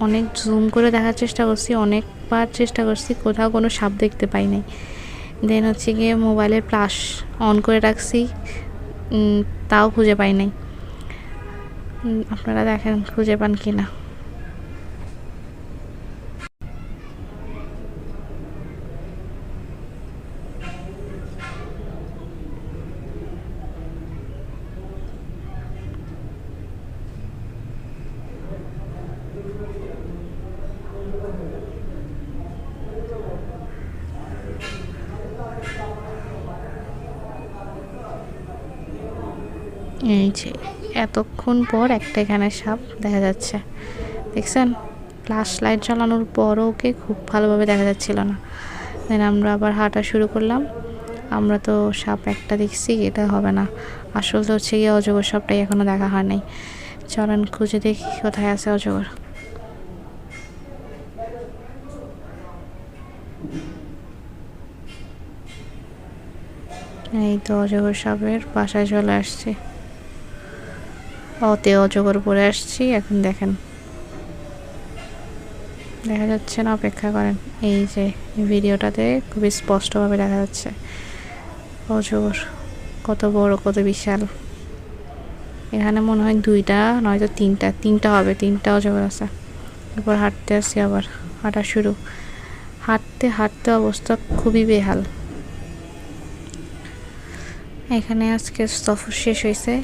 অনেক জুম করে দেখার চেষ্টা করছি, অনেকবার চেষ্টা করছি, কোথাও কোনো সাপ দেখতে পাই নাই। দেন হচ্ছে গিয়ে মোবাইলের ফ্ল্যাশ অন করে রাখছি, তাও খুঁজে পাই নাই। আপনারা দেখেন খুঁজে পান কি না। এই যে এতক্ষণ পর একটা এখানে সাপ দেখা যাচ্ছে, দেখছেন? ফ্ল্যাশ লাইট জ্বালানোর পরও ওকে খুব ভালোভাবে দেখা যাচ্ছিল না। দেন আমরা আবার হাঁটা শুরু করলাম। আমরা তো সাপ একটা দেখছি, এটা হবে না। আসল তো হচ্ছে গিয়ে অজগর সাপটাই এখনও দেখা হয় নাই। চলেন খুঁজে দেখি কোথায় আছে অজগর। এই তো অজগর সাপের বাসায় চলে আসছি, ওতে অজগর পরে আসছি। এখন দেখেন দেখা যাচ্ছে না, অপেক্ষা করেন। এই যে ভিডিওটাতে খুবই স্পষ্টভাবে দেখা যাচ্ছে অজগর কত বড়, কত বিশাল। এখানে মনে হয় দুইটা নয়তো তিনটা হবে, তিনটা অজগর আছে। এরপর হাঁটতে আসছি, আবার হাঁটা শুরু। হাঁটতে হাঁটতে অবস্থা খুবই বেহাল। এখানে আজকে সফর শেষ হয়েছে।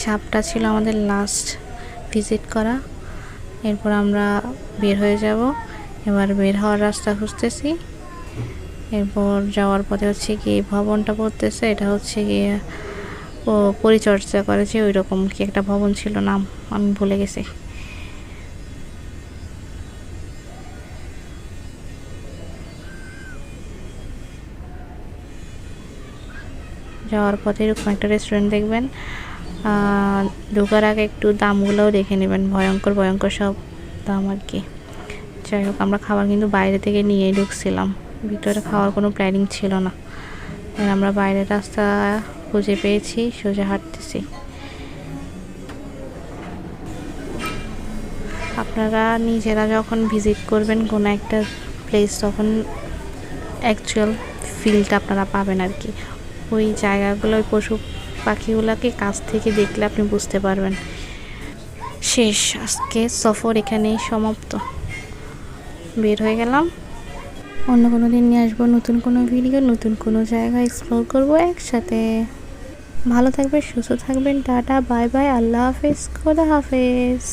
সাপটা ছিল আমাদের লাস্ট ভিজিট করা। এরপর আমরা বের হয়ে যাব। এবার বের হওয়ার রাস্তা খুঁজতেছি। এরপর যাওয়ার পথে হচ্ছে গিয়ে ভবনটা পড়তেছে, এটা হচ্ছে গিয়ে পরিচর্যা করেছে ওই রকম কি একটা ভবন ছিল, নাম আমি ভুলে গেছি। যাওয়ার পথে এরকম একটা রেস্টুরেন্ট দেখবেন, ঢোকার আগে একটু দামগুলোও দেখে নেবেন, ভয়ঙ্কর ভয়ঙ্কর সব দাম আর কি। যাই হোক, আমরা খাবার কিন্তু বাইরে থেকে নিয়েই ঢুকছিলাম, ভিতরে খাওয়ার কোনো প্ল্যানিং ছিল না। আমরা বাইরের রাস্তা খুঁজে পেয়েছি, সোজা হাঁটতেছি। আপনারা নিজেরা যখন ভিজিট করবেন কোনো একটা প্লেস, তখন অ্যাকচুয়াল ফিলটা আপনারা পাবেন আর কি। ওই জায়গাগুলো, ওই পশু পাখিগুলোকে কাছ থেকে দেখলে আপনি বুঝতে পারবেন। শেষ, আজকে সফর এখানেই সমাপ্ত। বের হয়ে গেলাম, অন্য কোনো দিন নিয়ে আসবো নতুন কোনো ভিডিও, নতুন কোনো জায়গা এক্সপ্লোর করবো একসাথে। ভালো থাকবেন, সুস্থ থাকবেন, টাটা বাই বাই, আল্লাহ হাফেজ, খোদা হাফেজ।